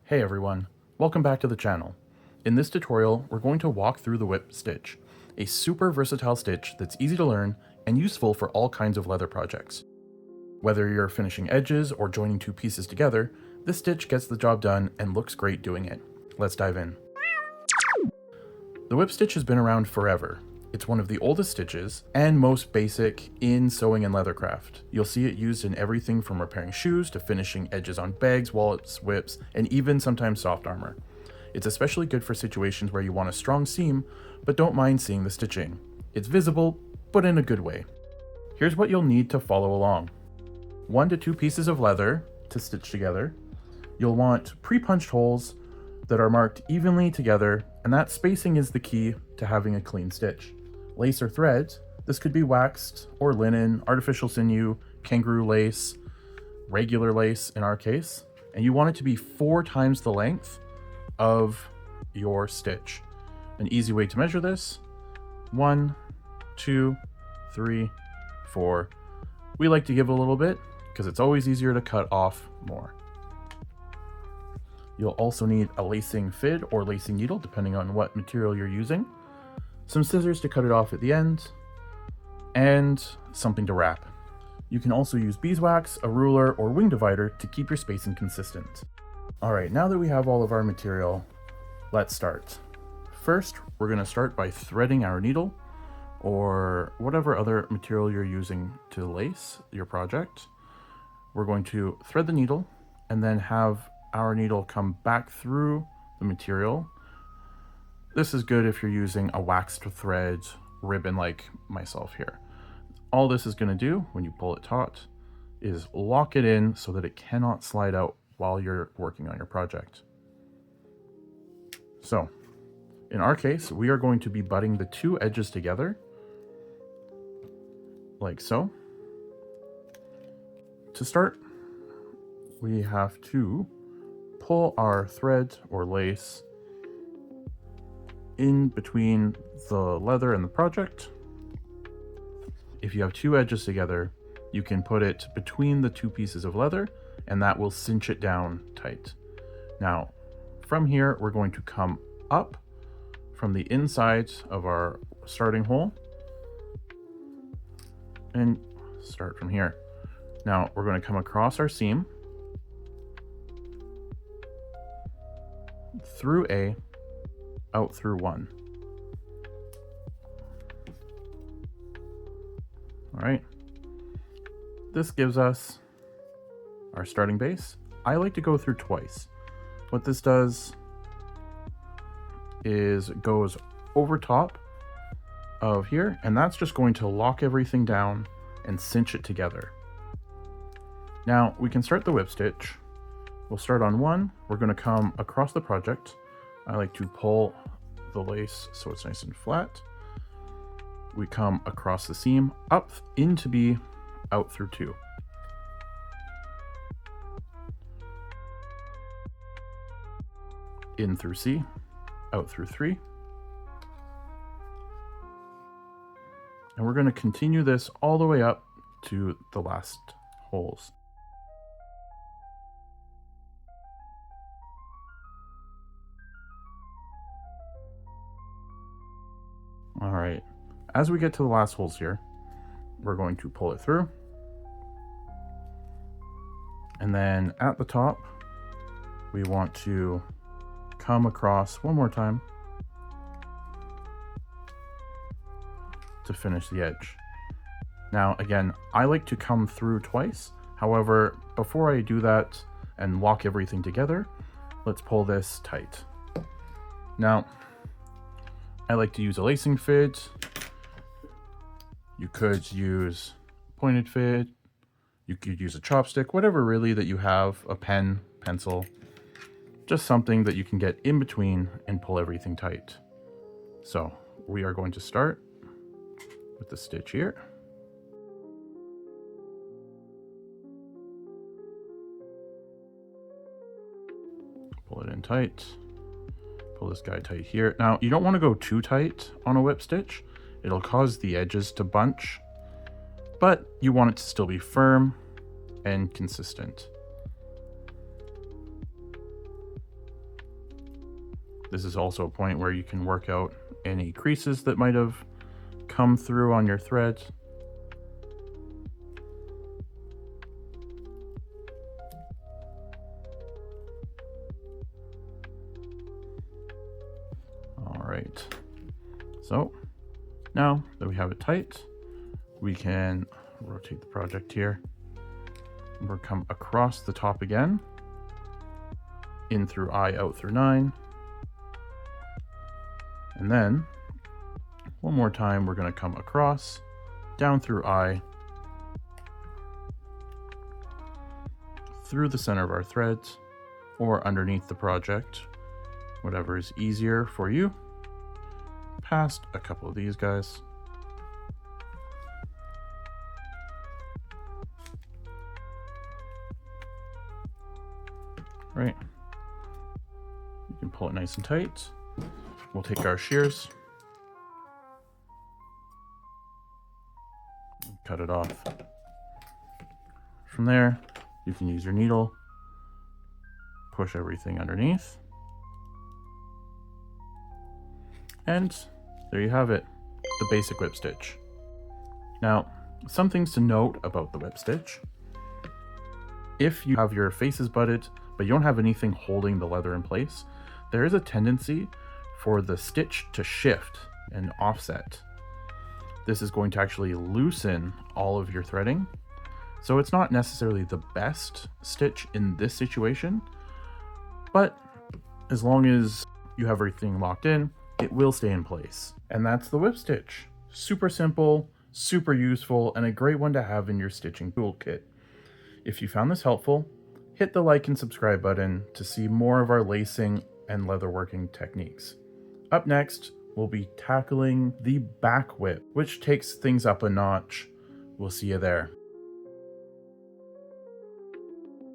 Hey everyone, welcome back to the channel. In this tutorial, we're going to walk through the whip stitch, a super versatile stitch that's easy to learn and useful for all kinds of leather projects. Whether you're finishing edges or joining two pieces together, this stitch gets the job done and looks great doing it. Let's dive in. The whip stitch has been around forever. It's one of the oldest stitches and most basic in sewing and leathercraft. You'll see it used in everything from repairing shoes to finishing edges on bags, wallets, whips, and even sometimes soft armor. It's especially good for situations where you want a strong seam, but don't mind seeing the stitching. It's visible, but in a good way. Here's what you'll need to follow along. 1 to 2 pieces of leather to stitch together. You'll want pre-punched holes that are marked evenly together, and that spacing is the key to having a clean stitch. Lace or thread, this could be waxed or linen, artificial sinew, kangaroo lace, regular lace in our case, and you want it to be 4 times the length of your stitch. An easy way to measure this: 1, 2, 3, 4. We like to give a little bit because it's always easier to cut off more. You'll also need a lacing fid or lacing needle, depending on what material you're using, some scissors to cut it off at the end, and something to wrap. You can also use beeswax, a ruler, or wing divider to keep your spacing consistent. Alright, now that we have all of our material, let's start. First, we're going to start by threading our needle, or whatever other material you're using to lace your project. We're going to thread the needle, and then have our needle come back through the material. This is good if you're using a waxed thread ribbon like myself here. All this is going to do when you pull it taut is lock it in so that it cannot slide out while you're working on your project. So in our case, we are going to be butting the 2 edges together like so. To start, we have to pull our thread or lace in between the leather and the project. If you have 2 edges together, you can put it between the 2 pieces of leather, and that will cinch it down tight. Now, from here, we're going to come up from the inside of our starting hole and start from here. Now, we're going to come across our seam through A, out through 1. All right, this gives us our starting base. I like to go through twice. What this does is goes over top of here, and that's just going to lock everything down and cinch it together. Now we can start the whip stitch. We'll start on 1. We're going to come across the project. I like to pull the lace so it's nice and flat. We come across the seam, up into B, out through 2. In through C, out through 3. And we're going to continue this all the way up to the last holes. All right, as we get to the last holes here, we're going to pull it through. And then at the top, we want to come across one more time to finish the edge. Now, again, I like to come through twice. However, before I do that and lock everything together, let's pull this tight. Now, I like to use a lacing fid. You could use pointed fid. You could use a chopstick, whatever really that you have, a pen, pencil, just something that you can get in between and pull everything tight. So we are going to start with the stitch here. Pull it in tight. Pull this guy tight here. Now, you don't want to go too tight on a whip stitch. It'll cause the edges to bunch, but you want it to still be firm and consistent. This is also a point where you can work out any creases that might have come through on your thread. All right, so now that we have it tight, we can rotate the project here. We'll come across the top again, in through I, out through 9. And then one more time, we're going to come across, down through I, through the center of our threads, or underneath the project, whatever is easier for you, past a couple of these guys. Right. You can pull it nice and tight. We'll take our shears, cut it off. From there, you can use your needle, push everything underneath, and there you have it, the basic whip stitch. Now, some things to note about the whip stitch. If you have your faces butted, but you don't have anything holding the leather in place, there is a tendency for the stitch to shift and offset. This is going to actually loosen all of your threading. So it's not necessarily the best stitch in this situation, but as long as you have everything locked in, it will stay in place. And that's the whip stitch. Super simple, super useful, and a great one to have in your stitching toolkit. If you found this helpful, hit the like and subscribe button to see more of our lacing and leatherworking techniques. Up next, we'll be tackling the back whip, which takes things up a notch. We'll see you there.